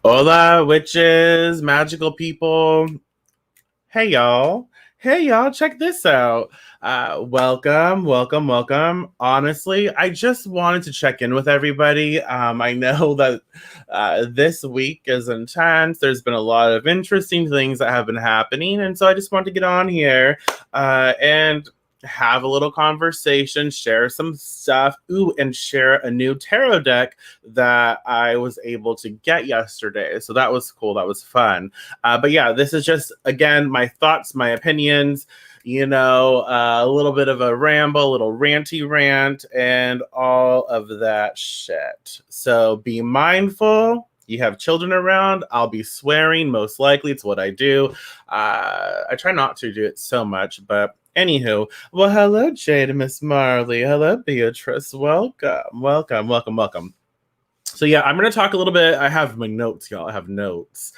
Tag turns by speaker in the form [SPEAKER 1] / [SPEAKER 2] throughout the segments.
[SPEAKER 1] Hola, witches, magical people. Hey, y'all. Hey, y'all, check this out. Welcome. Honestly, I just wanted to check in with everybody. I know that this week is intense. There's been a lot of interesting things that have been happening. And so I just wanted to get on here and have a little conversation, share some stuff, and share a new tarot deck that I was able to get yesterday. So that was cool. That was fun. But yeah, this is just, again, my thoughts, my opinions, a little bit of a ramble, a little ranty rant, and all of that shit. So be mindful. You have children around. I'll be swearing, most likely. It's what I do. I try not to do it so much, but anywho, well, hello, Jade and Miss Marley. Hello, Beatrice. Welcome. So yeah, I'm going to talk a little bit. I have my notes, y'all. I have notes.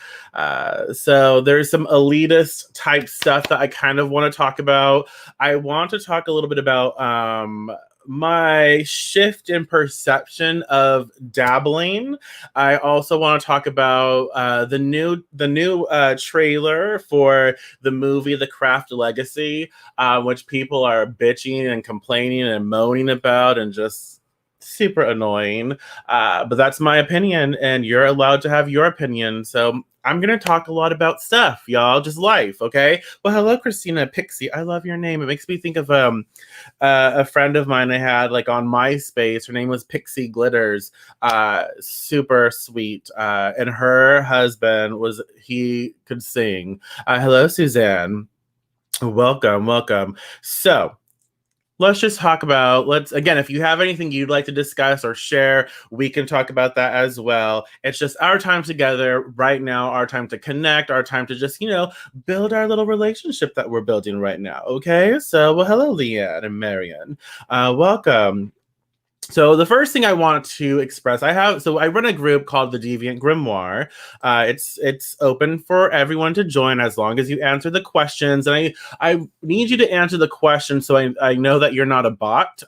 [SPEAKER 1] So there's some elitist type stuff that I kind of want to talk about. I want to talk a little bit about my shift in perception of dabbling. I also want to talk about the new trailer for the movie The Craft Legacy, which people are bitching and complaining and moaning about, and just super annoying. But that's my opinion, and you're allowed to have your opinion. So I'm going to talk a lot about stuff, y'all, just life, okay? Well, hello, Christina Pixie. I love your name. It makes me think of a friend of mine I had like on MySpace. Her name was Pixie Glitters. Super sweet. And her husband he could sing. Hello, Suzanne. Welcome. So, let's just talk about, again, if you have anything you'd like to discuss or share, we can talk about that as well. It's just our time together right now, our time to connect, our time to just, build our little relationship that we're building right now. Okay. So, well, hello, Leanne and Marion. Welcome. So the first thing I want to express, I run a group called the Deviant Grimoire. It's open for everyone to join as long as you answer the questions. And I need you to answer the questions so I know that you're not a bot.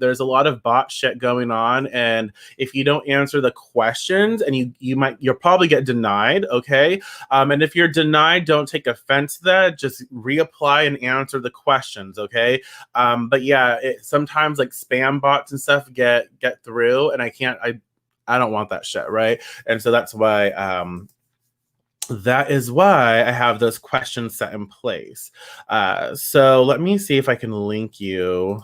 [SPEAKER 1] There's a lot of bot shit going on, and if you don't answer the questions, and you'll probably get denied. Okay, and if you're denied, don't take offense to that. Just reapply and answer the questions. Okay, but yeah, sometimes like spam bots and stuff get through, and I don't want that shit, right? And so that is why I have those questions set in place. So let me see if I can link the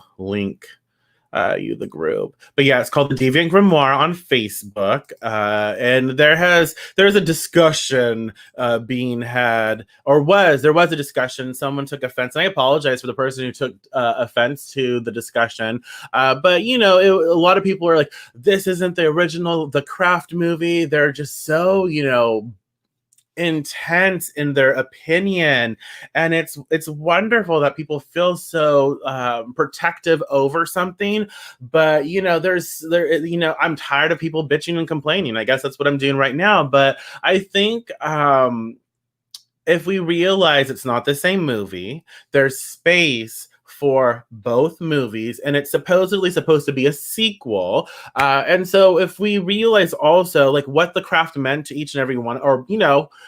[SPEAKER 1] group. But yeah, it's called the Deviant Grimoire on Facebook, and there's a discussion being had, there was a discussion. Someone took offense, and I apologize for the person who took offense to the discussion. But a lot of people are like, "This isn't the original The Craft movie." They're just so intense in their opinion, and it's wonderful that people feel so protective over something. But I'm tired of people bitching and complaining. I guess that's what I'm doing right now. But I think if we realize it's not the same movie, there's space for both movies, and it's supposedly supposed to be a sequel. And so, if we realize also like what the craft meant to each and every one, or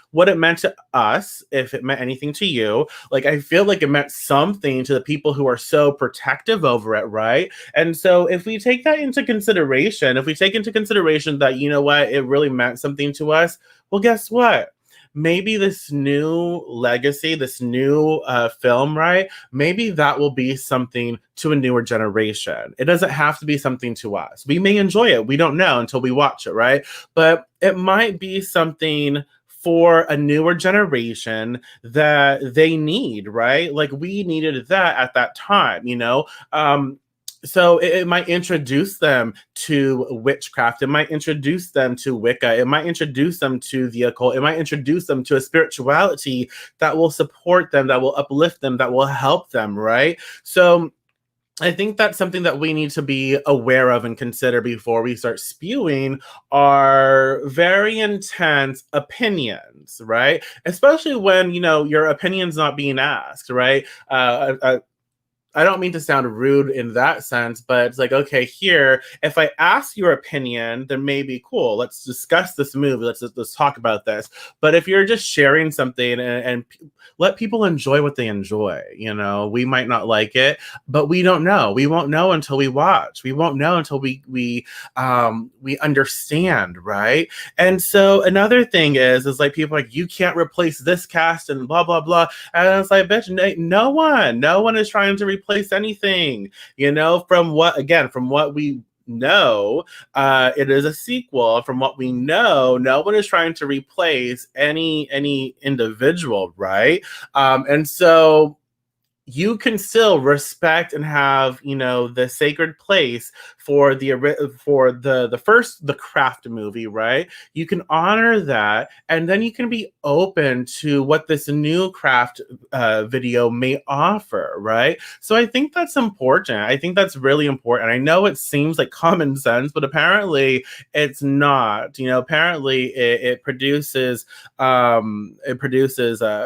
[SPEAKER 1] what it meant to us, if it meant anything to you, like I feel like it meant something to the people who are so protective over it, right? And so, if we take that into consideration, if we take into consideration that it really meant something to us, well, guess what? Maybe this new legacy, this new film, right? Maybe that will be something to a newer generation. It doesn't have to be something to us. We may enjoy it. We don't know until we watch it, right? But it might be something for a newer generation that they need, right? Like we needed that at that time. So it might introduce them to witchcraft. It might introduce them to Wicca. It might introduce them to the occult. It might introduce them to a spirituality that will support them, that will uplift them, that will help them, right? So I think that's something that we need to be aware of and consider before we start spewing our very intense opinions, right? Especially when, your opinion's not being asked, right? I don't mean to sound rude in that sense, but it's like, okay, here, if I ask your opinion, then maybe cool. Let's discuss this movie. Let's talk about this. But if you're just sharing something and let people enjoy what they enjoy, we might not like it, but we don't know. We won't know until we watch. We won't know until we understand, right? And so another thing is like people are like, you can't replace this cast and blah blah blah. And it's like, bitch, no one is trying to replace anything. From what we know, it is a sequel. From what we know, no one is trying to replace any individual, right? And so you can still respect and have the sacred place for the Craft movie, right? You can honor that, and then you can be open to what this new Craft video may offer, right? So I think that's important. I think that's really important. I know it seems like common sense, but apparently it's not. Apparently it produces a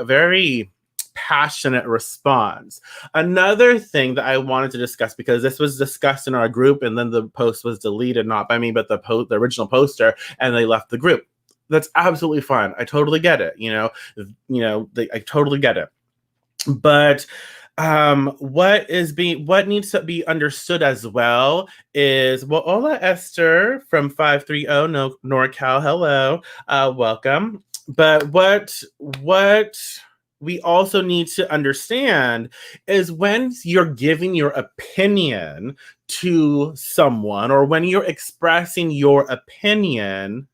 [SPEAKER 1] very passionate response. Another thing that I wanted to discuss, because this was discussed in our group and then the post was deleted, not by me, but the original poster, and they left the group. That's absolutely fine. I totally get it. I totally get it. But what needs to be understood as well is, well, hola Esther from 530 NorCal, hello, welcome. But what we also need to understand is when you're giving your opinion to someone, or when you're expressing your opinion,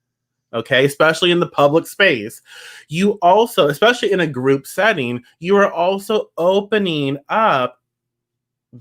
[SPEAKER 1] okay, especially in the public space, you also, especially in a group setting, you are also opening up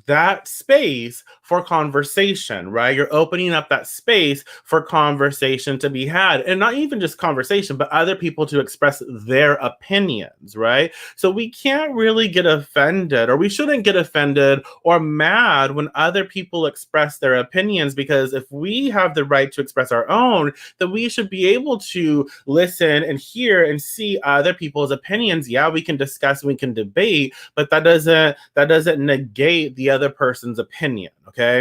[SPEAKER 1] that space for conversation, right? You're opening up that space for conversation to be had, and not even just conversation, but other people to express their opinions, right? So we can't really get offended, or we shouldn't get offended or mad when other people express their opinions, because if we have the right to express our own, then we should be able to listen and hear and see other people's opinions. Yeah, we can discuss, we can debate, but that doesn't negate the other person's opinion, okay?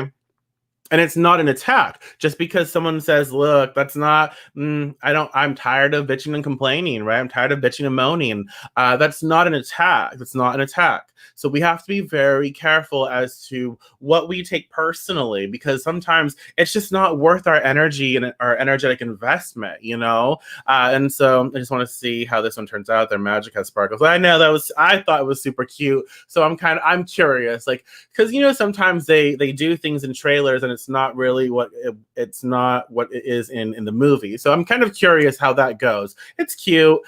[SPEAKER 1] And it's not an attack. Just because someone says, look, that's not, I'm tired of bitching and complaining, right? I'm tired of bitching and moaning. That's not an attack. That's not an attack. So we have to be very careful as to what we take personally, because sometimes it's just not worth our energy and our energetic investment, and so I just want to see how this one turns out. Their magic has sparkles. I thought it was super cute. So I'm curious, like, because sometimes they do things in trailers and it's not really what it is in the movie. So I'm kind of curious how that goes. It's cute.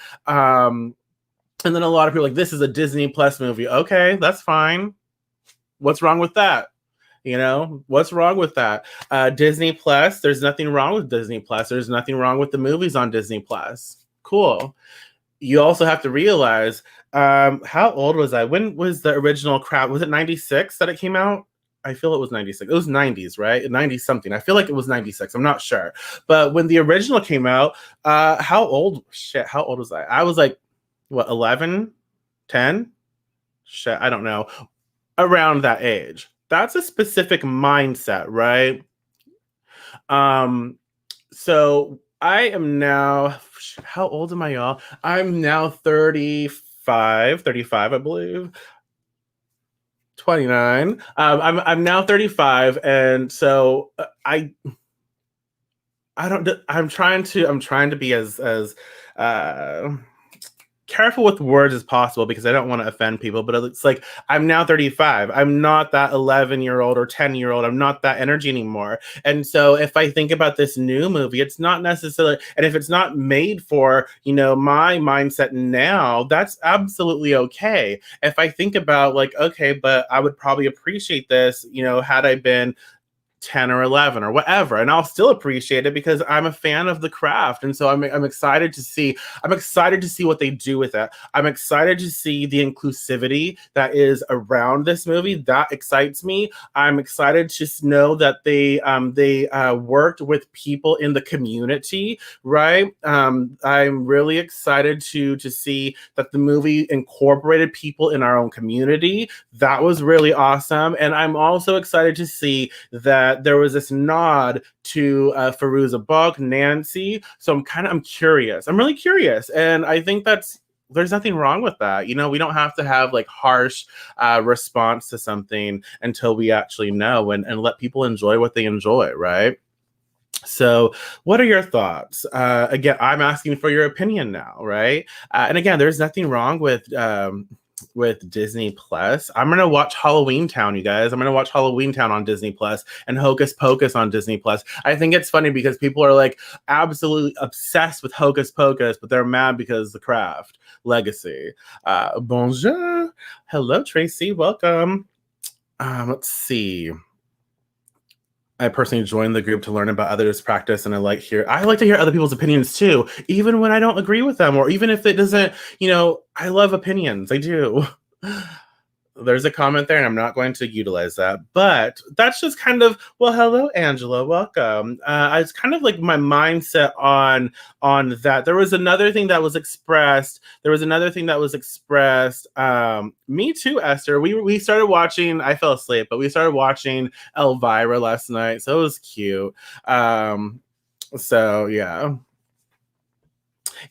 [SPEAKER 1] And then a lot of people are like, this is a Disney Plus movie. Okay, that's fine. What's wrong with that? What's wrong with that? Disney Plus, there's nothing wrong with Disney Plus. There's nothing wrong with the movies on Disney Plus. Cool. You also have to realize, how old was I? When was the original Craft? Was it 96 that it came out? I feel it was 96. It was 90s, right? 90 something. I feel like it was 96. I'm not sure. But when the original came out, how old was I? I was like, what, 11, 10? Shit, I don't know. Around that age. That's a specific mindset, right? So I am now, how old am I, y'all? I'm now 35, I believe. 29. I'm now 35, and so I'm trying to be as careful with words as possible, because I don't want to offend people, but it's like, I'm now 35. I'm not that 11-year-old or 10-year-old. I'm not that energy anymore. And so if I think about this new movie, it's not necessarily, and if it's not made for, my mindset now, that's absolutely okay. If I think about like, okay, but I would probably appreciate this, had I been 10 or 11 or whatever, and I'll still appreciate it because I'm a fan of the craft. And so I'm excited to see, I'm excited to see what they do with it. I'm excited to see the inclusivity that is around this movie. That excites me. I'm excited to know that they worked with people in the community, right? I'm really excited to see that the movie incorporated people in our own community. That was really awesome. And I'm also excited to see that there was this nod to Firuza Balk, Nancy. So I'm curious. I'm really curious, and I think there's nothing wrong with that. You know, we don't have to have like harsh response to something until we actually know, and let people enjoy what they enjoy, right? So, what are your thoughts? Again, I'm asking for your opinion now, right? And again, there's nothing wrong with Disney Plus. I'm gonna watch Halloween Town, you guys. I'm gonna watch Halloween Town on Disney Plus and Hocus Pocus on Disney Plus. I think it's funny because people are like absolutely obsessed with Hocus Pocus, but they're mad because the craft legacy. Bonjour, hello Tracy, welcome. Let's see. I personally joined the group to learn about others' practice, and I like to hear other people's opinions too, even when I don't agree with them, or even if it doesn't. I love opinions. I do. There's a comment there, and I'm not going to utilize that. But that's just kind of, well, hello, Angela, welcome. It's kind of like my mindset on that. There was another thing that was expressed. Me too, Esther. We started watching. I fell asleep, but we started watching Elvira last night, so it was cute. So yeah.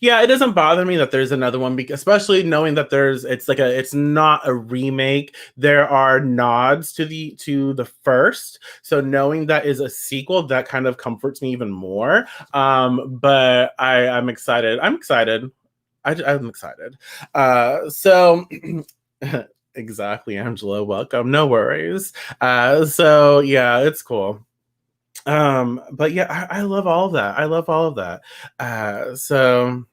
[SPEAKER 1] Yeah, it doesn't bother me that there's another one, because especially knowing that it's not a remake. There are nods to the first, so knowing that is a sequel, that kind of comforts me even more. But I'm excited. I'm excited. So. Exactly, Angela. Welcome. No worries. So yeah, it's cool. But yeah, I love all of that. I love all of that. So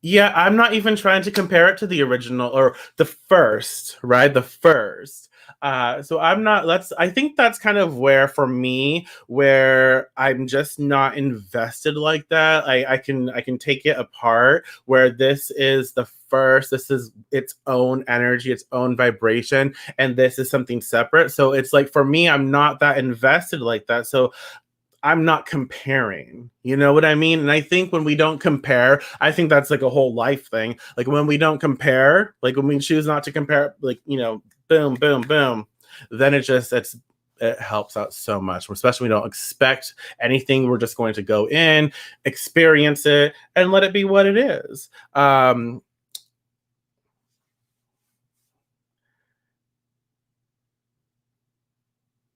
[SPEAKER 1] yeah, I'm not even trying to compare it to the original or the first, right? The first. So I'm not, I think that's kind of where, for me, where I'm just not invested like that. I can take it apart, where this is the first, this is its own energy, its own vibration, and this is something separate. So it's like, for me, I'm not that invested like that. So I'm not comparing. You know what I mean? And I think when we don't compare, I think that's like a whole life thing. Like when we don't compare, like when we choose not to compare, like, boom, boom, boom, then it helps out so much, especially when we don't expect anything. We're just going to go in, experience it, and let it be what it is.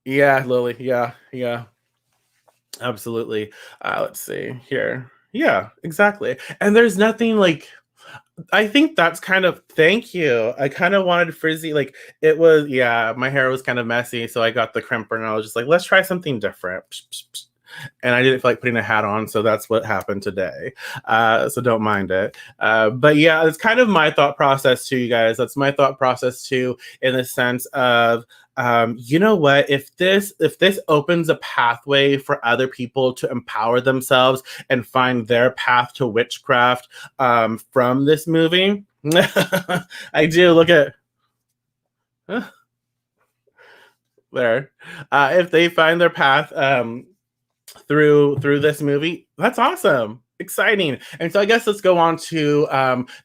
[SPEAKER 1] Yeah, Lily. Yeah, yeah. Absolutely. Let's see here. Yeah, exactly. And there's nothing like, I think that's kind of, thank you. I kind of wanted frizzy. Like it was, yeah, my hair was kind of messy. So I got the crimper and I was just like, let's try something different. Psh, psh, psh. And I didn't feel like putting a hat on. So that's what happened today. So don't mind it. But yeah, it's kind of my thought process too, you guys. That's my thought process too, in the sense of, you know what, if this opens a pathway for other people to empower themselves and find their path to witchcraft, from this movie. I do look at there. If they find their path, through this movie, that's awesome, exciting. And so I guess let's go on to,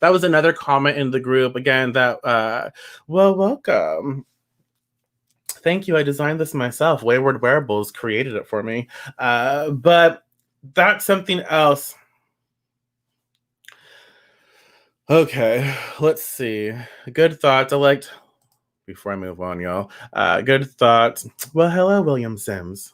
[SPEAKER 1] that was another comment in the group again, that well, welcome. Thank you. I designed this myself. Wayward Wearables created it for me. But that's something else. Okay, let's see. Good thoughts. I liked, before I move on, y'all. Good thoughts. Well, hello, William Sims.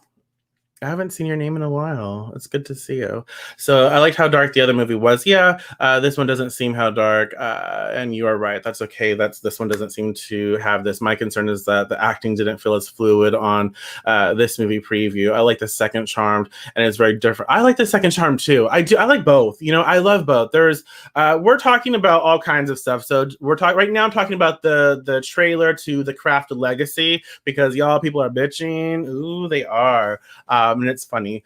[SPEAKER 1] I haven't seen your name in a while. It's good to see you. So I liked how dark the other movie was. Yeah, this one doesn't seem how dark, and you are right. That's okay. This one doesn't seem to have this. My concern is that the acting didn't feel as fluid on this movie preview. I like the second Charmed, and it's very different. I like the second Charmed too. I do. I like both. You know, I love both. We're talking about all kinds of stuff. So we're talking right now. I'm talking about the trailer to The Craft Legacy because y'all people are bitching. Ooh, they are. And it's funny.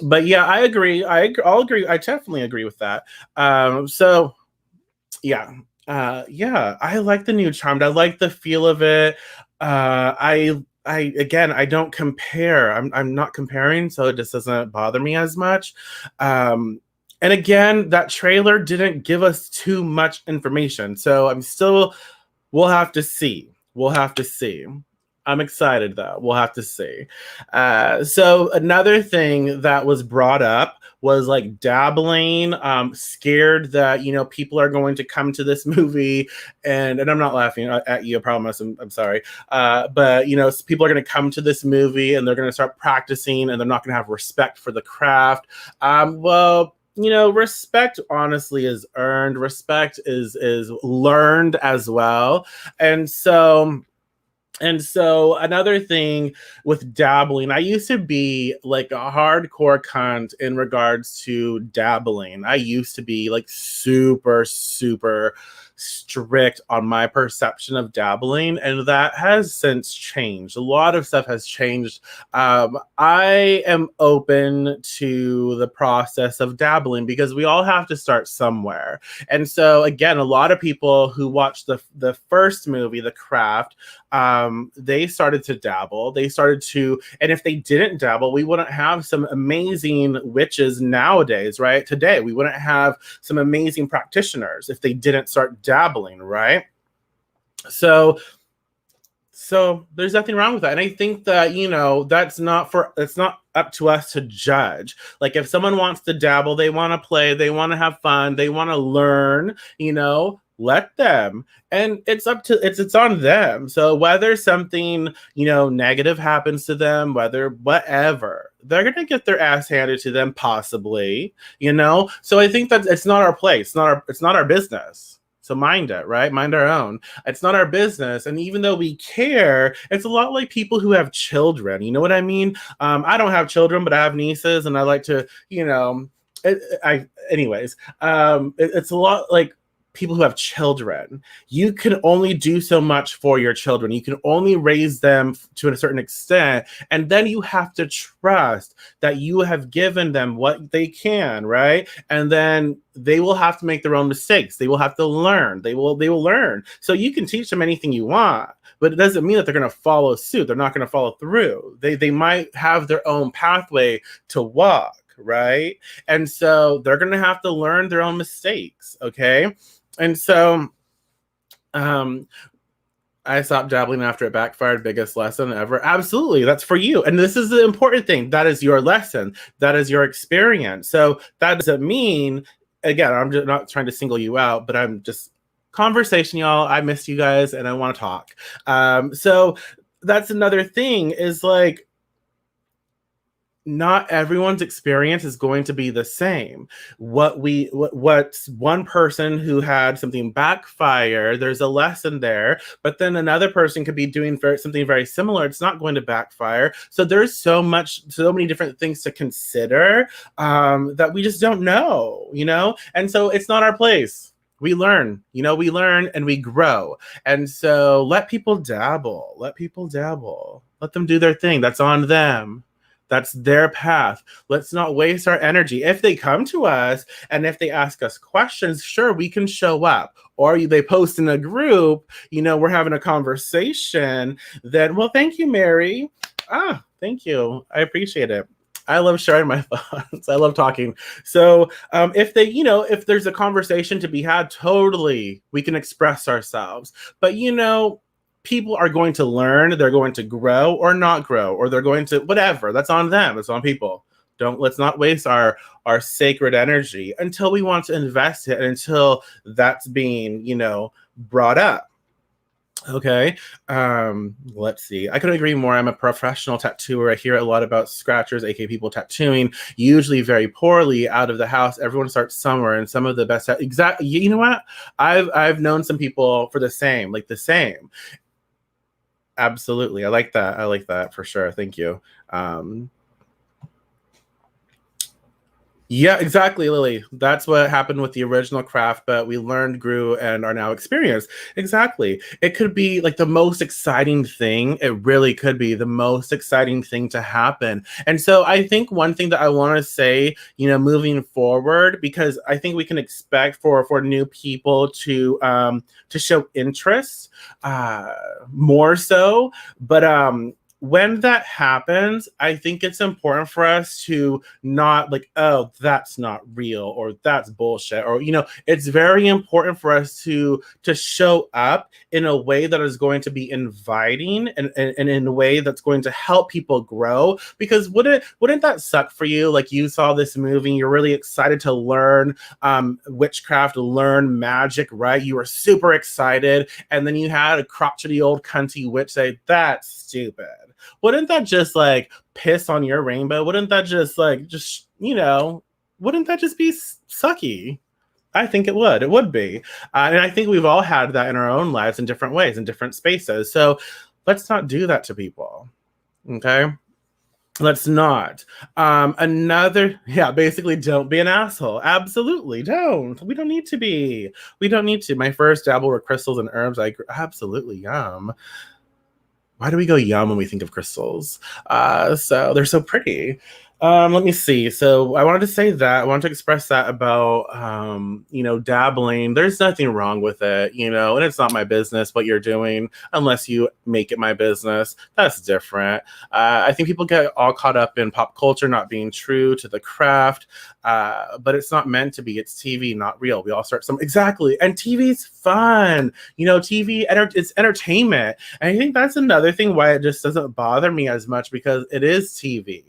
[SPEAKER 1] But yeah, I agree. I'll agree. I definitely agree with that. So yeah, yeah, I like the new Charmed. I like the feel of it. I again, I don't compare. I'm not comparing, so it just doesn't bother me as much. And again, that trailer didn't give us too much information, so I'm still. We'll have to see. We'll have to see. I'm excited though. We'll have to see. So another thing that was brought up was like dabbling, scared that people are going to come to this movie, and I'm not laughing at you. I promise. I'm sorry. But people are going to come to this movie and they're going to start practicing, and they're not going to have respect for the craft. Well, respect honestly is earned. Respect is learned as well, and so. And so another thing with dabbling, I used to be like a hardcore cunt in regards to dabbling. I used to be like super, super strict on my perception of dabbling, and that has since changed. A lot of stuff has changed. I am open to the process of dabbling because we all have to start somewhere. And so again, a lot of people who watched the first movie, The Craft, they started to dabble. And if they didn't dabble, we wouldn't have some amazing witches nowadays, right? Today, we wouldn't have some amazing practitioners if they didn't start dabbling, right? So there's nothing wrong with that. And I think that, it's not up to us to judge. Like if someone wants to dabble, they want to play, they want to have fun, they want to learn, let them. And it's on them. So whether something, negative happens to them, whether whatever, they're going to get their ass handed to them possibly, So I think that it's not our place. It's not our business. So mind it, right? Mind our own. It's not our business. And even though we care, it's a lot like people who have children. You know what I mean? I don't have children, but I have nieces, and I like to, it's a lot like people who have children. You can only do so much for your children. You can only raise them to a certain extent, and then you have to trust that you have given them what they can, right? And then they will have to make their own mistakes. They will have to learn. They will learn. So you can teach them anything you want, but it doesn't mean that they're going to follow suit. They're not going to follow through. They might have their own pathway to walk, right? And so they're going to have to learn their own mistakes, okay? And so I stopped dabbling after it backfired. Biggest lesson ever. Absolutely. That's for you. And this is the important thing. That is your lesson. That is your experience. So that doesn't mean, again, I'm just not trying to single you out, but I'm just conversation, y'all. I missed you guys and I want to talk. So that's another thing is like, not everyone's experience is going to be the same. What's one person who had something backfire, there's a lesson there, but then another person could be doing something very similar. It's not going to backfire. So there's so many different things to consider that we just don't know, and so it's not our place. We learn and we grow. And so let people dabble. Let them do their thing. That's on them. That's their path. Let's not waste our energy. If they come to us and if they ask us questions, sure, we can show up. Or they post in a group, we're having a conversation, then, well, thank you, Mary. Thank you. I appreciate it. I love sharing my thoughts. I love talking. So if there's a conversation to be had, totally, we can express ourselves. But, people are going to learn, they're going to grow or not grow, or they're going to whatever. That's on them. It's on people. Let's not waste our sacred energy until we want to invest it and until that's being, brought up. Okay. Let's see. I couldn't agree more. I'm a professional tattooer. I hear a lot about scratchers, aka people tattooing, usually very poorly out of the house. Everyone starts somewhere, and some of the best exactly. You know what? I've known some people for the same, like the same. Absolutely. I like that. I like that for sure. Thank you. Um, Yeah, exactly, Lily. That's what happened with the original craft, but we learned, grew, and are now experienced. Exactly. It could be like the most exciting thing. It really could be the most exciting thing to happen. And so I think one thing that I want to say, moving forward, because I think we can expect for new people to show interest uh more so. But when that happens, I think it's important for us to not like, oh, that's not real or that's bullshit, or it's very important for us to show up in a way that is going to be inviting, and in a way that's going to help people grow. Because wouldn't that suck for you? Like, you saw this movie, you're really excited to learn witchcraft, learn magic, right? You were super excited, and then you had a crotchety old cunty witch say, that's stupid. Wouldn't that just like piss on your rainbow? Wouldn't that just wouldn't that just be sucky? I think it would. It would be. And I think we've all had that in our own lives in different ways, in different spaces. So let's not do that to people. Okay. Let's not. Yeah, basically, don't be an asshole. Absolutely, don't. We don't need to be. We don't need to. My first dabble were crystals and herbs. Absolutely yum. Why do we go yum when we think of crystals? So they're so pretty. Let me see. So I wanted to say that. I wanted to express that about, dabbling. There's nothing wrong with it, and it's not my business what you're doing unless you make it my business. That's different. I think people get all caught up in pop culture not being true to the craft, but it's not meant to be. It's TV, not real. We all start some exactly, and TV's fun. It's entertainment, and I think that's another thing why it just doesn't bother me as much, because it is TV.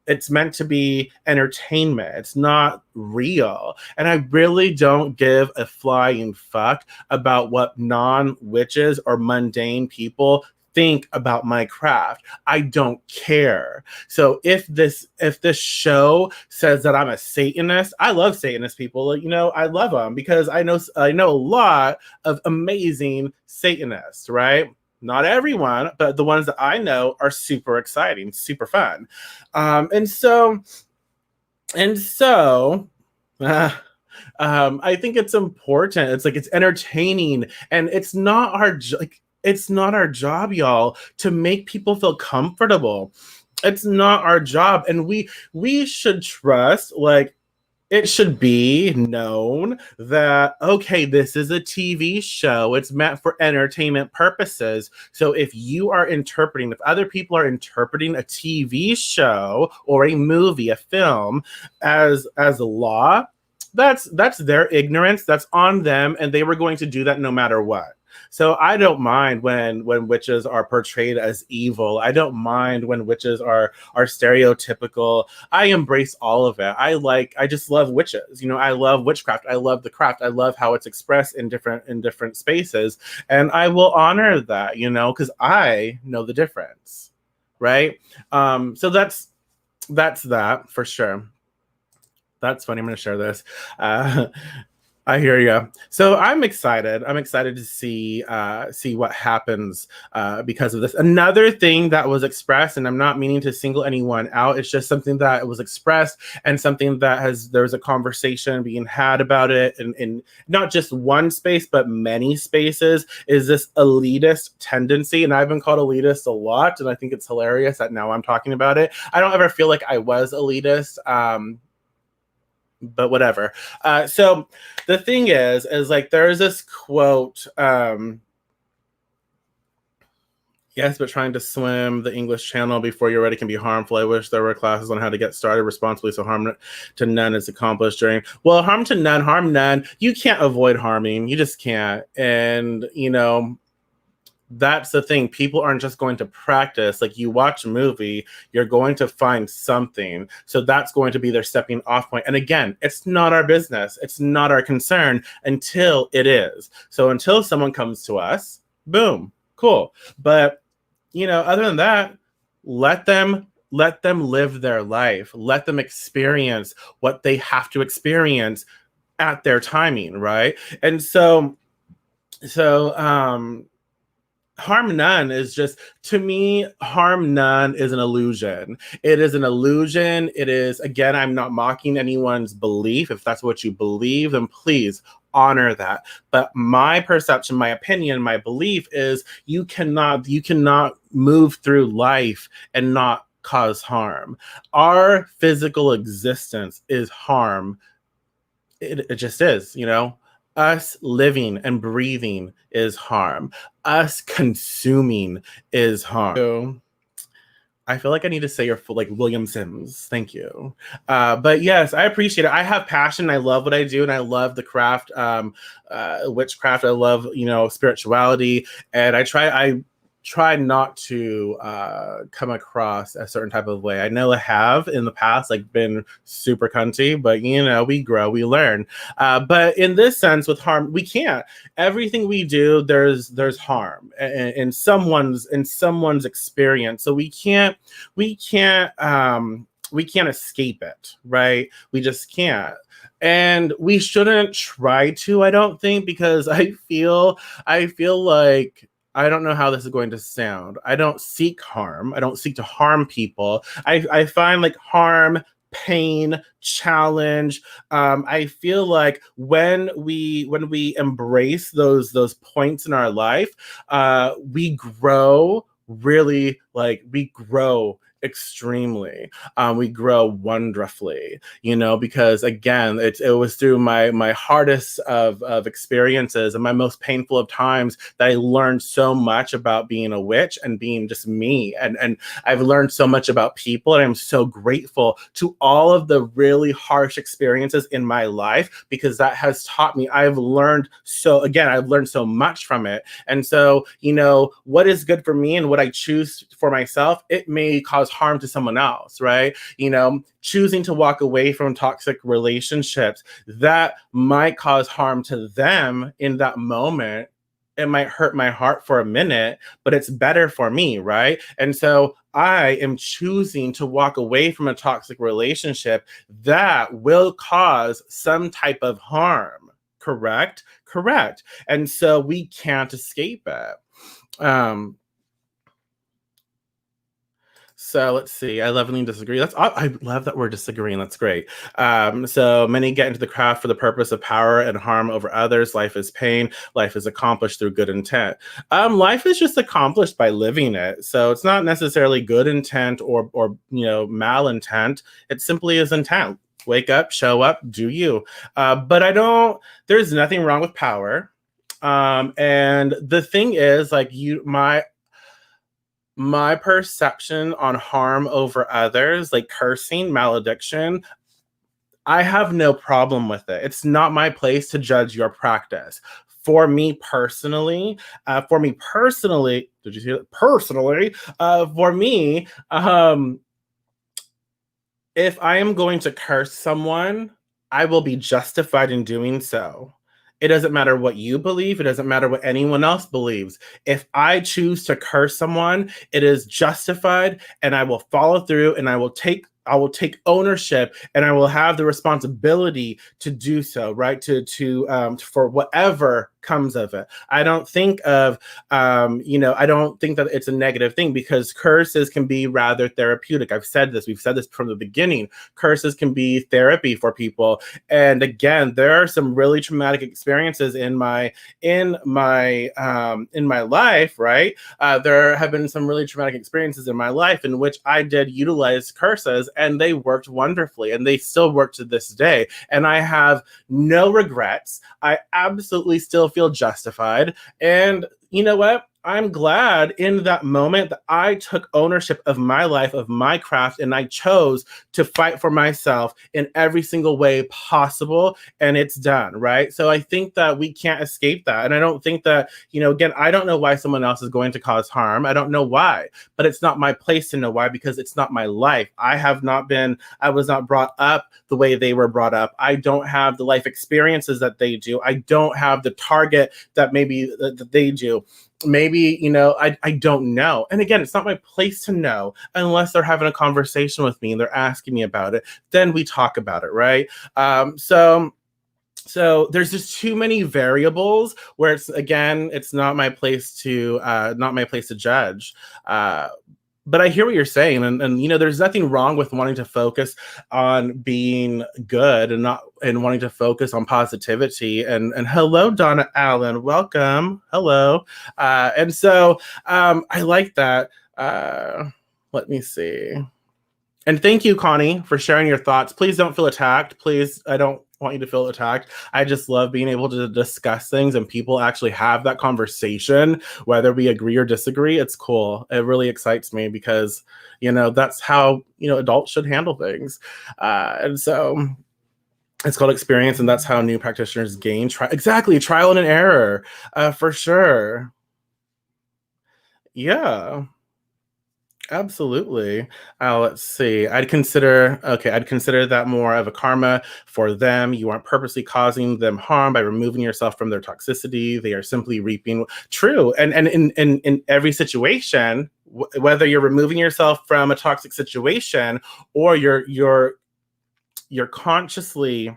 [SPEAKER 1] It's meant to be entertainment. It's not real. And I really don't give a flying fuck about what non-witches or mundane people think about my craft. I don't care. So if this show says that I'm a Satanist, I love Satanist people. I love them because I know a lot of amazing Satanists, right? Not everyone, but the ones that I know are super exciting, super fun. And so, uh, I think it's important. It's like, it's entertaining, and it's not our job, y'all, to make people feel comfortable. It's not our job, and we should trust, like, it should be known that, okay, this is a TV show. It's meant for entertainment purposes. So if other people are interpreting a TV show or a movie, a film, as a law, that's their ignorance. That's on them, and they were going to do that no matter what. So I don't mind when witches are portrayed as evil. I don't mind when witches are stereotypical. I embrace all of it. I just love witches. I love witchcraft. I love the craft. I love how it's expressed in different spaces. And I will honor that, because I know the difference. Right? So that's that for sure. That's funny. I'm going to share this. I hear you. So I'm excited. I'm excited to see what happens because of this. Another thing that was expressed, and I'm not meaning to single anyone out. It's just something that was expressed, and something that there's a conversation being had about it in not just one space but many spaces. Is this elitist tendency? And I've been called elitist a lot, and I think it's hilarious that now I'm talking about it. I don't ever feel like I was elitist. But whatever. So the thing is like, there's this quote, yes, but trying to swim the English Channel before you're ready can be harmful. I wish there were classes on how to get started responsibly so harm to none is accomplished during. Well, harm to none, harm none. You can't avoid harming. You just can't. And, that's the thing. People aren't just going to practice. Like, you watch a movie, you're going to find something. So that's going to be their stepping off point. And again, it's not our business. It's not our concern until it is. So until someone comes to us Boom. Cool. But, other than that, let them live their life. Let them experience what they have to experience at their timing, right? And so harm none is just, to me, harm none is an illusion. It is an illusion. It is, again, I'm not mocking anyone's belief. If that's what you believe, then please honor that. But my perception, my opinion, my belief is you cannot move through life and not cause harm. Our physical existence is harm. It just is. Us living and breathing is harm. Us consuming is harm. So, I feel like I need to say your full, like, William Sims. Thank you. But yes, I appreciate it. I have passion. I love what I do, and I love the craft, witchcraft. I love, spirituality, and I try not to come across a certain type of way. I know I have in the past, like, been super cunty, but we grow, we learn. But in this sense, with harm, we can't. Everything we do, there's harm in someone's experience. So we can't escape it, right? We just can't. And we shouldn't try to, I don't think, because I feel like, I don't know how this is going to sound. I don't seek harm. I don't seek to harm people. I find, like, harm, pain, challenge. I feel like when we embrace those points in our life, we grow really, like, we grow extremely. We grow wonderfully, because, again, it was through my hardest of experiences and my most painful of times that I learned so much about being a witch and being just me. And I've learned so much about people, and I'm so grateful to all of the really harsh experiences in my life, because that has taught me. I've learned so much from it. And so, what is good for me and what I choose for myself, it may cause harm to someone else, right? Choosing to walk away from toxic relationships, that might cause harm to them in that moment. It might hurt my heart for a minute, but it's better for me, right? And so I am choosing to walk away from a toxic relationship that will cause some type of harm. Correct? Correct. And so we can't escape it. So let's see. I love when you disagree. I love that we're disagreeing. That's great. So many get into the craft for the purpose of power and harm over others. Life is pain. Life is accomplished through good intent. Life is just accomplished by living it. So it's not necessarily good intent or malintent. It simply is intent. Wake up, show up, do you. But there's nothing wrong with power. And the thing is, like, my perception on harm over others, like cursing, malediction, I have no problem with it. It's not my place to judge your practice. For me personally, did you see that? Personally, for me, if I am going to curse someone, I will be justified in doing so. It doesn't matter what you believe. It doesn't matter what anyone else believes. If I choose to curse someone, it is justified, and I will follow through, and I will take ownership, and I will have the responsibility to do so, right? For whatever comes of it. I don't think I don't think that it's a negative thing, because curses can be rather therapeutic. We've said this from the beginning. Curses can be therapy for people. And again, there are some really traumatic experiences in my life, right? There have been some really traumatic experiences in my life in which I did utilize curses, and they worked wonderfully, and they still work to this day. And I have no regrets. I absolutely still feel justified. And you know what? I'm glad in that moment that I took ownership of my life, of my craft, and I chose to fight for myself in every single way possible, and it's done, right? So I think that we can't escape that. And I don't think that, again, I don't know why someone else is going to cause harm. I don't know why, but it's not my place to know why, because it's not my life. I was not brought up the way they were brought up. I don't have the life experiences that they do. I don't have the target that maybe that they do. maybe, I don't know. And again, it's not my place to know unless they're having a conversation with me and they're asking me about it. Then we talk about it, right? So there's just too many variables where it's not my place to judge. Uh, but I hear what you're saying, and there's nothing wrong with wanting to focus on being good and not and wanting to focus on positivity. And hello, Donna Allen, welcome. Hello, and so I like that. Let me see. And thank you, Connie, for sharing your thoughts. Please don't feel attacked. Please, I don't want you to feel attacked. I just love being able to discuss things and people actually have that conversation, whether we agree or disagree. It's cool. It really excites me because, that's how, adults should handle things. And so it's called experience, and that's how new practitioners gain trial and error, for sure. Yeah. Absolutely. Let's see. I'd consider that more of a karma for them. You aren't purposely causing them harm by removing yourself from their toxicity. They are simply reaping. True. And in every situation, whether you're removing yourself from a toxic situation or you're consciously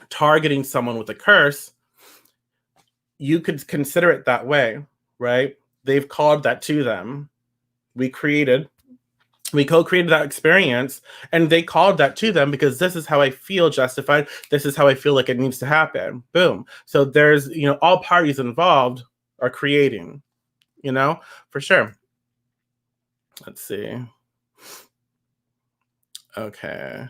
[SPEAKER 1] targeting someone with a curse, you could consider it that way, right? They've called that to them. We co-created that experience, and they called that to them because this is how I feel justified. This is how I feel like it needs to happen. Boom. So there's, all parties involved are creating, for sure. Let's see. Okay.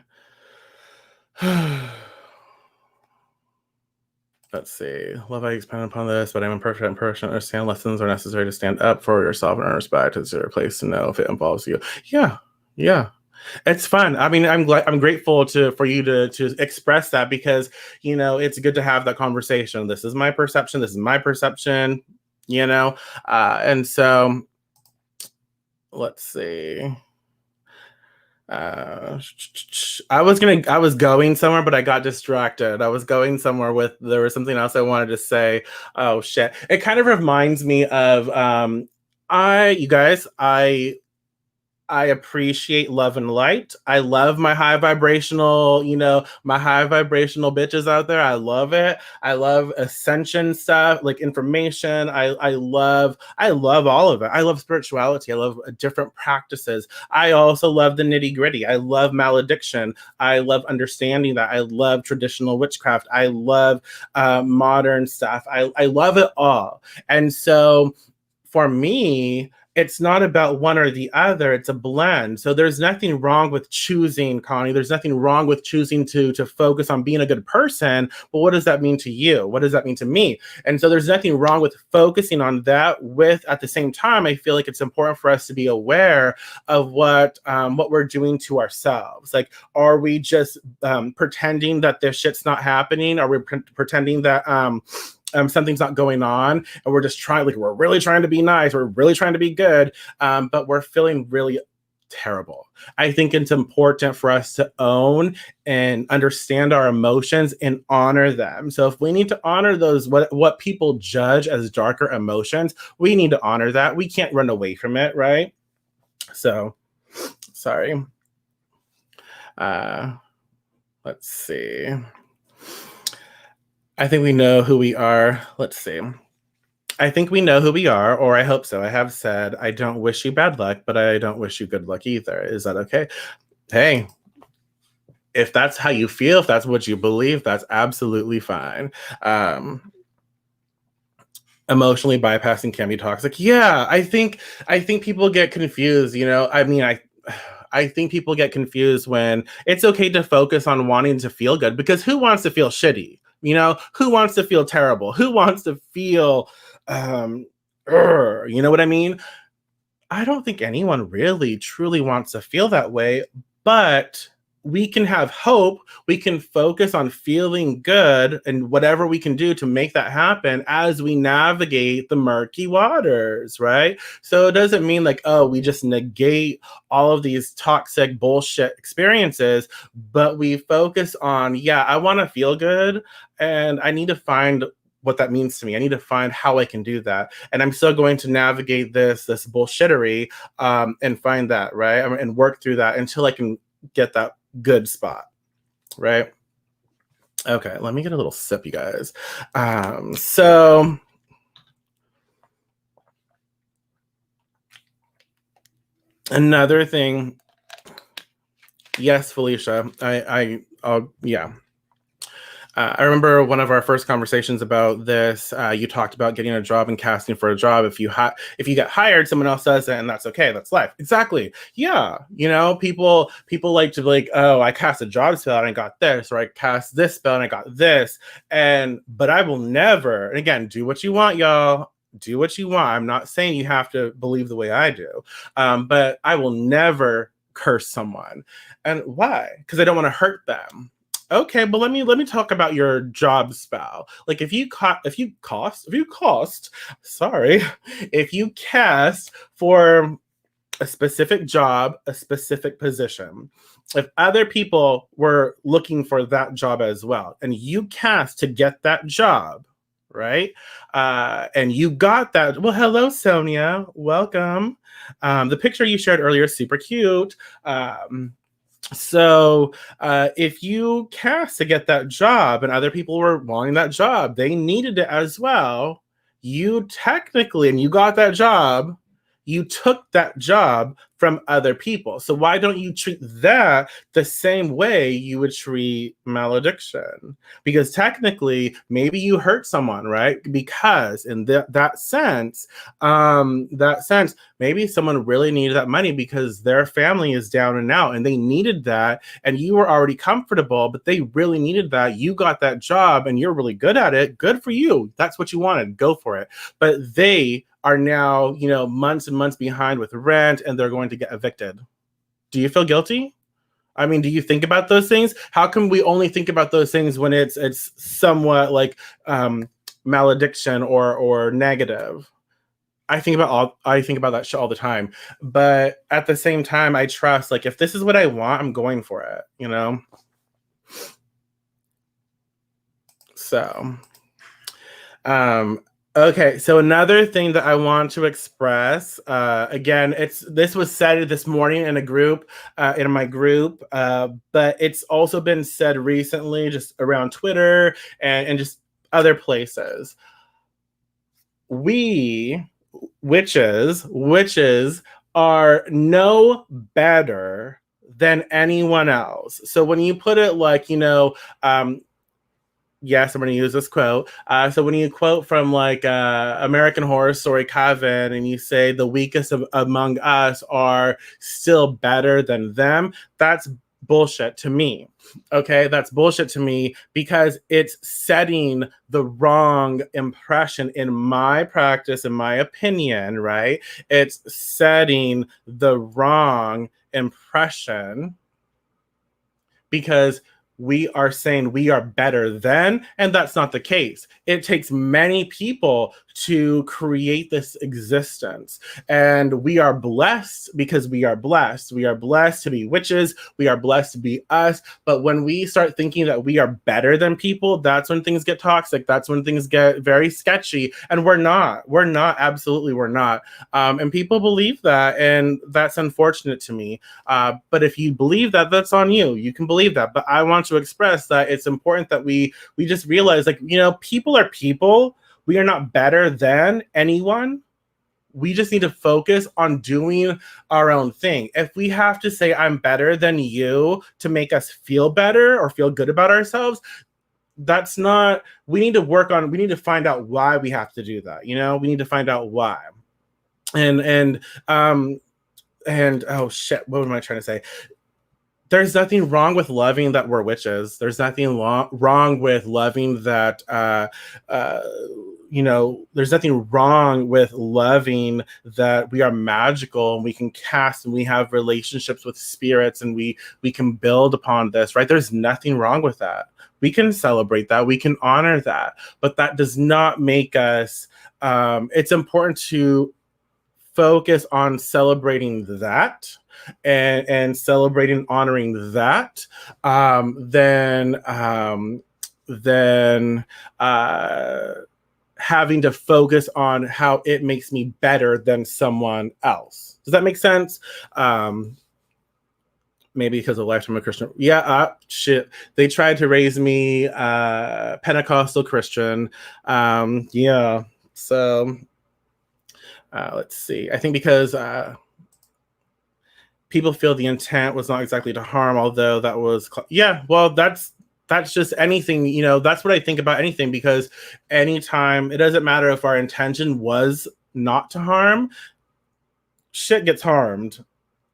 [SPEAKER 1] Let's see. Love how you expand upon this, but I'm imperfect and person. Understand lessons are necessary to stand up for yourself and earn respect. It's your place to know if it involves you. Yeah. Yeah. It's fun. I mean, I'm grateful for you to express that because, it's good to have that conversation. This is my perception. This is my perception, and so let's see. I was going somewhere, but I got distracted. I was going somewhere there was something else I wanted to say. Oh shit. It kind of reminds me of you guys, I appreciate love and light. I love my high vibrational, my high vibrational bitches out there. I love it. I love ascension stuff, like information. I love all of it. I love spirituality. I love different practices. I also love the nitty gritty. I love malediction. I love understanding that. I love traditional witchcraft. I love modern stuff. I love it all. And so for me, it's not about one or the other. It's a blend. So there's nothing wrong with choosing, Connie. There's nothing wrong with choosing to focus on being a good person. But what does that mean to you? What does that mean to me? And so there's nothing wrong with focusing on that. At the same time, I feel like it's important for us to be aware of what we're doing to ourselves. Like, are we just pretending that this shit's not happening? Are we pretending that something's not going on and we're just we're really trying to be nice, we're really trying to be good, but we're feeling really terrible? I think it's important for us to own and understand our emotions and honor them. So if we need to honor those, what people judge as darker emotions, we need to honor that. We can't run away from it, right? So sorry. Let's see. I think we know who we are. Let's see. I think we know who we are, or I hope so. I have said, I don't wish you bad luck, but I don't wish you good luck either. Is that okay? Hey, if that's how you feel, if that's what you believe, that's absolutely fine. Emotionally bypassing can be toxic. Yeah, I think people get confused. I think people get confused when it's okay to focus on wanting to feel good, because who wants to feel shitty? Who wants to feel terrible? Who wants to feel, you know what I mean? I don't think anyone really truly wants to feel that way, but we can have hope. We can focus on feeling good and whatever we can do to make that happen as we navigate the murky waters, right? So it doesn't mean like, oh, we just negate all of these toxic bullshit experiences, but we focus on, I want to feel good and I need to find what that means to me. I need to find how I can do that. And I'm still going to navigate this bullshittery and find that, right? And work through that until I can get that good spot, right? Okay, let me get a little sip, you guys. So another thing, yes, Felicia, yeah. I remember one of our first conversations about this. You talked about getting a job and casting for a job. If you get hired, someone else does it, and that's okay. That's life. Exactly. Yeah. People like to be like, oh, I cast a job spell and I got this, or I cast this spell and I got this. But I will never. And again, do what you want, y'all. Do what you want. I'm not saying you have to believe the way I do, but I will never curse someone. And why? Because I don't want to hurt them. Okay, but let me talk about your job spell. Like if you cast for a specific job, a specific position, if other people were looking for that job as well, and you cast to get that job, right? And you got that. Well, hello, Sonia. Welcome. The picture you shared earlier is super cute. So if you cast to get that job and other people were wanting that job, they needed it as well. You technically, and you got that job, you took that job from other people. So why don't you treat that the same way you would treat malediction? Because technically, maybe you hurt someone, right? Because in that sense, maybe someone really needed that money because their family is down and out and they needed that. And you were already comfortable, but they really needed that. You got that job and you're really good at it. Good for you. That's what you wanted. Go for it. But they are now, months and months behind with rent and they're going to get evicted. Do you feel guilty? I mean, do you think about those things? How come we only think about those things when it's somewhat like malediction or negative? I think about that shit all the time. But at the same time, I trust, like, if this is what I want, I'm going for it, So, okay, so another thing that I want to express, again, this was said this morning in my group, but it's also been said recently, just around Twitter and just other places. We witches are no better than anyone else. So when you put it like, yes, I'm going to use this quote. So when you quote from like American Horror Story Coven and you say the weakest among us are still better than them, that's bullshit to me. Okay, that's bullshit to me because it's setting the wrong impression in my practice, in my opinion, right? It's setting the wrong impression because we are saying we are better than, and that's not the case. It takes many people to create this existence, and we are blessed because we are blessed. We are blessed to be witches. We are blessed to be us. But when we start thinking that we are better than people, that's when things get toxic. That's when things get very sketchy, and we're not. Absolutely, we're not. And people believe that, and that's unfortunate to me. But if you believe that, that's on you. You can believe that. But I want to express that it's important that we just realize, like, people are people. We are not better than anyone. We just need to focus on doing our own thing. If we have to say I'm better than you to make us feel better or feel good about ourselves, that's not, we need to find out why we have to do that. We need to find out why. And oh shit, what am I trying to say? There's nothing wrong with loving that we're witches. There's nothing wrong with loving that, there's nothing wrong with loving that we are magical and we can cast and we have relationships with spirits and we can build upon this, right? There's nothing wrong with that. We can celebrate that. We can honor that. But that does not make us, it's important to focus on celebrating that and celebrating, honoring that, then having to focus on how it makes me better than someone else. Does that make sense? Maybe because of lifetime of Christian. Yeah, shit. They tried to raise me Pentecostal Christian. Yeah. So let's see. I think because people feel the intent was not exactly to harm, although that was yeah. Well, that's just anything. That's what I think about anything, because anytime, it doesn't matter if our intention was not to harm, shit gets harmed.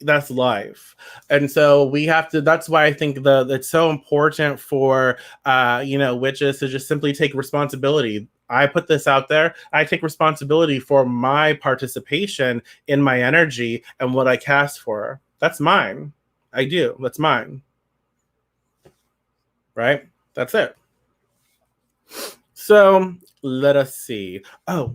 [SPEAKER 1] That's life. And so we have to, that's why I think it's so important for witches to just simply take responsibility. I put this out there. I take responsibility for my participation in my energy and what I cast for. That's mine. I do. That's mine. Right? That's it. So let us see. Oh,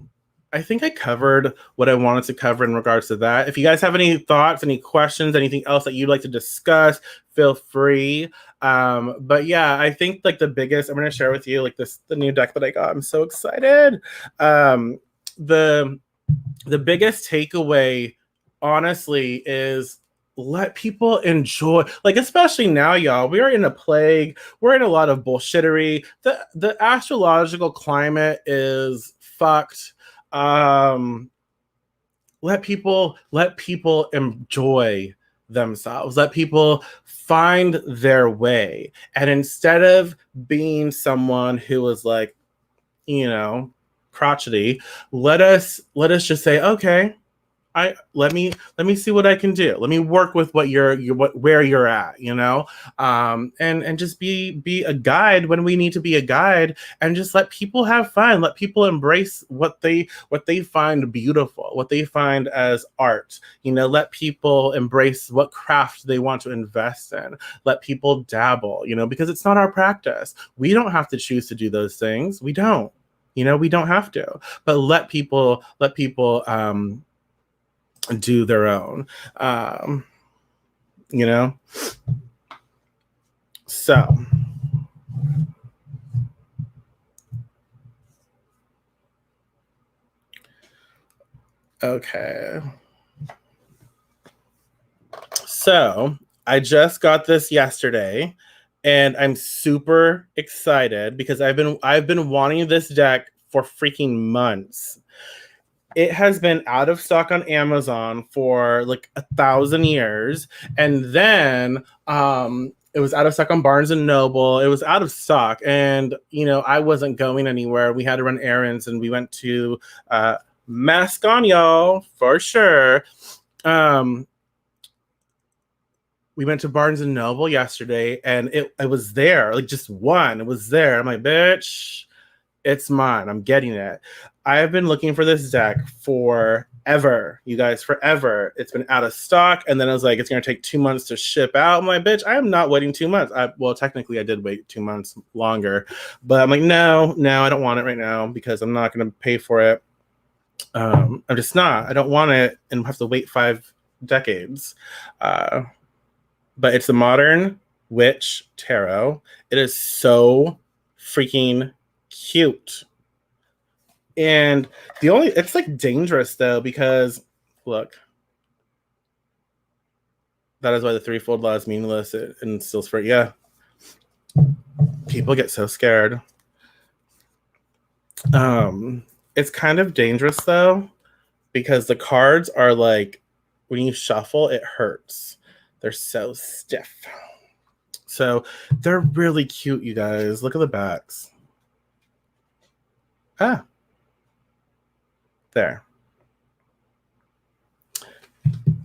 [SPEAKER 1] I think I covered what I wanted to cover in regards to that. If you guys have any thoughts, any questions, anything else that you'd like to discuss, feel free. But yeah, I think like the biggest, I'm going to share with you like the new deck that I got. I'm so excited. The biggest takeaway, honestly, is let people enjoy, like, especially now, y'all, we are in a plague, we're in a lot of bullshittery, the astrological climate is fucked. Let people enjoy themselves, let people find their way, and instead of being someone who was like, crotchety, let us just say, okay, let me see what I can do. Let me work with where you're at, and just be a guide when we need to be a guide, and just let people have fun. Let people embrace what they find beautiful, what they find as art. Let people embrace what craft they want to invest in. Let people dabble, because it's not our practice. We don't have to choose to do those things. We don't. We don't have to. But let people do their own, so okay, so I just got this yesterday and I'm super excited because I've been wanting this deck for freaking months. It has been out of stock on Amazon for like 1,000 years. And then it was out of stock on Barnes and Noble. It was out of stock. And, I wasn't going anywhere. We had to run errands and we went to Mask on, y'all, for sure. We went to Barnes and Noble yesterday and it was there, like just one. It was there. I'm like, bitch, it's mine. I'm getting it. I have been looking for this deck forever, you guys, forever. It's been out of stock. And then I was like, it's going to take 2 months to ship out. I'm like, bitch, I am not waiting 2 months. Well, technically I did wait 2 months longer, but I'm like, no, I don't want it right now because I'm not going to pay for it. I'm just not. I don't want it and have to wait 5 decades. But it's the Modern Witch Tarot. It is so freaking cute. And it's like dangerous though, because look, that is why the threefold law is meaningless and still for, yeah. People get so scared. It's kind of dangerous though, because the cards are like, when you shuffle, it hurts. They're so stiff. So they're really cute, you guys. Look at the backs. There.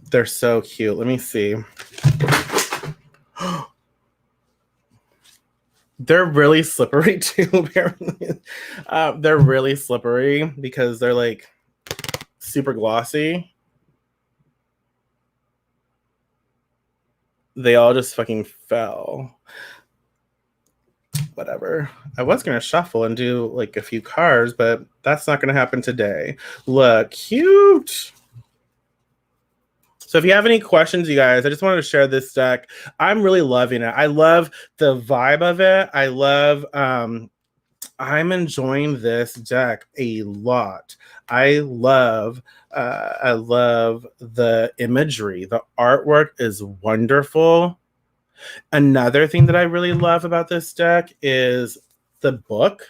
[SPEAKER 1] They're so cute. Let me see. They're really slippery too, apparently. They're really slippery because they're like super glossy. They all just fucking fell. Whatever. I was going to shuffle and do like a few cards, but that's not going to happen today. Look, cute. So if you have any questions, you guys, I just wanted to share this deck. I'm really loving it. I love the vibe of it. I love I'm enjoying this deck a lot. I love the imagery. The artwork is wonderful. Another thing that I really love about this deck is the book.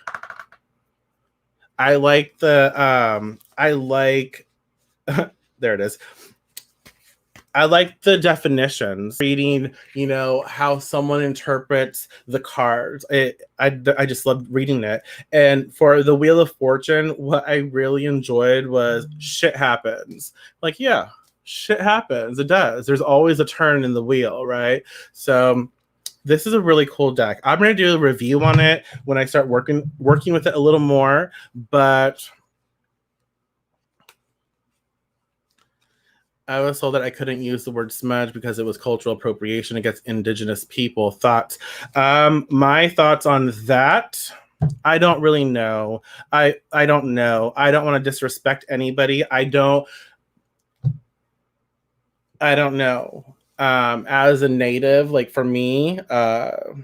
[SPEAKER 1] I like there it is. I like the definitions, reading, how someone interprets the cards. I just loved reading it. And for the Wheel of Fortune, what I really enjoyed was shit happens. Like, yeah, shit happens. It does. There's always a turn in the wheel, right? So this is a really cool deck. I'm gonna do a review on it when I start working with it a little more, but I was told that I couldn't use the word smudge because it was cultural appropriation against indigenous people. Thoughts? My thoughts on that. I don't really know. I don't know. I don't want to disrespect anybody. I don't know. As a native, like for me, I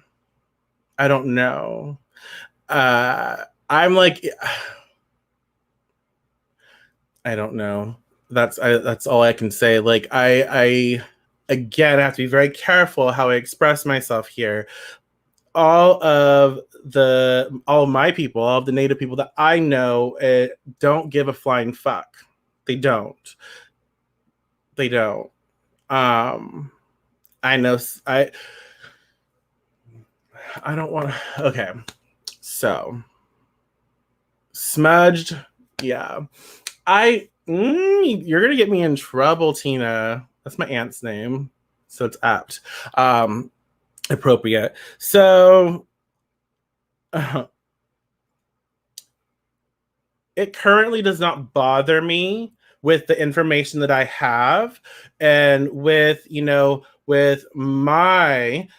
[SPEAKER 1] don't know. I'm like, I don't know. That's all I can say. Like I again have to be very careful how I express myself here. All of my people, all of the native people that I know, don't give a flying fuck. They don't. They don't. I know. I don't want to. Okay, so smudged. Yeah, you're gonna get me in trouble, Tina. That's my aunt's name, so it's apt, appropriate. So, it currently does not bother me with the information that I have, and with with my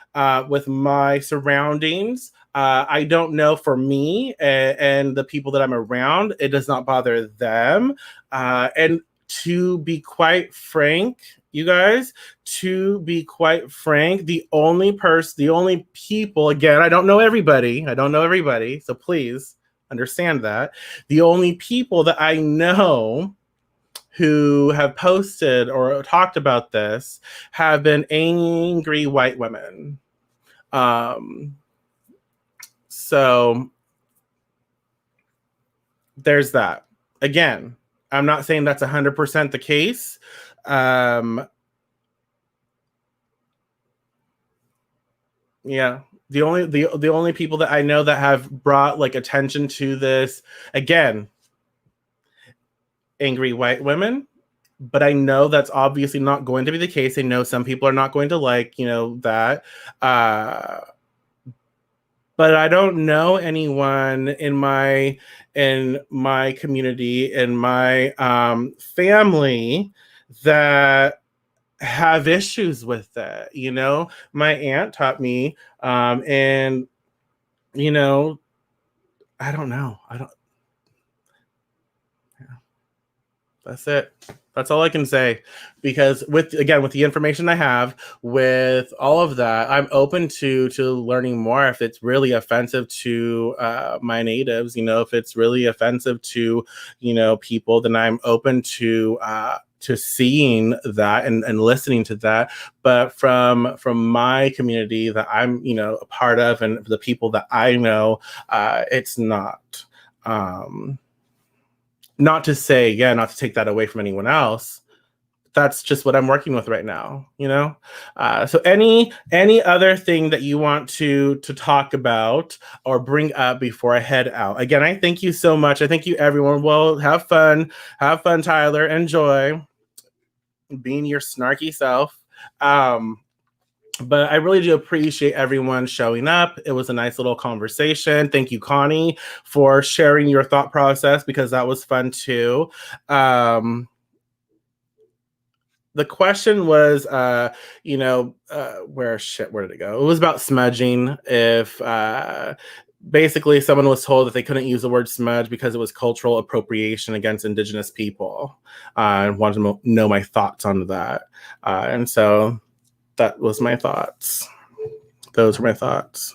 [SPEAKER 1] surroundings. I don't know, for me and the people that I'm around, it does not bother them. And to be quite frank, you guys, the only people, again, I don't know everybody, so please understand that. The only people that I know who have posted or talked about this have been angry white women. So there's that. Again, I'm not saying that's 100% the case. Yeah. The only people that I know that have brought like attention to this, again, angry white women, but I know that's obviously not going to be the case. I know some people are not going to like, that. But I don't know anyone in my community, in my family, that have issues with that. My aunt taught me, and I don't know. That's it. That's all I can say. Because with the information I have, with all of that, I'm open to learning more. If it's really offensive to my natives, if it's really offensive to people, then I'm open to seeing that and listening to that. But from my community that I'm a part of, and the people that I know, it's not. Not to say, not to take that away from anyone else. That's just what I'm working with right now, So any other thing that you want to talk about or bring up before I head out? Again, I thank you so much. I thank you, everyone. Well, have fun, Tyler. Enjoy being your snarky self. But I really do appreciate everyone showing up. It was a nice little conversation. Thank you, Connie, for sharing your thought process, because that was fun too. The question was, where did it go? It was about smudging. If basically someone was told that they couldn't use the word smudge because it was cultural appropriation against indigenous people. I wanted to know my thoughts on that. And so that was my thoughts. Those were my thoughts.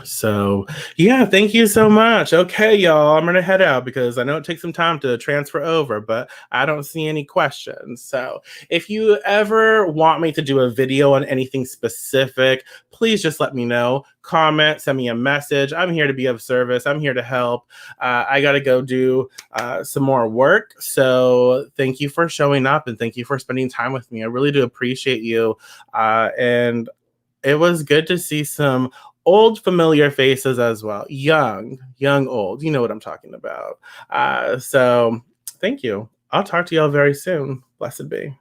[SPEAKER 1] So, yeah, thank you so much. Okay, y'all, I'm gonna head out because I know it takes some time to transfer over, but I don't see any questions. So, if you ever want me to do a video on anything specific, please just let me know. Comment, send me a message. I'm here to be of service. I'm here to help. I got to go do some more work. So, thank you for showing up and thank you for spending time with me. I really do appreciate you. And it was good to see some old familiar faces as well. Young, old. You know what I'm talking about. So thank you. I'll talk to y'all very soon. Blessed be.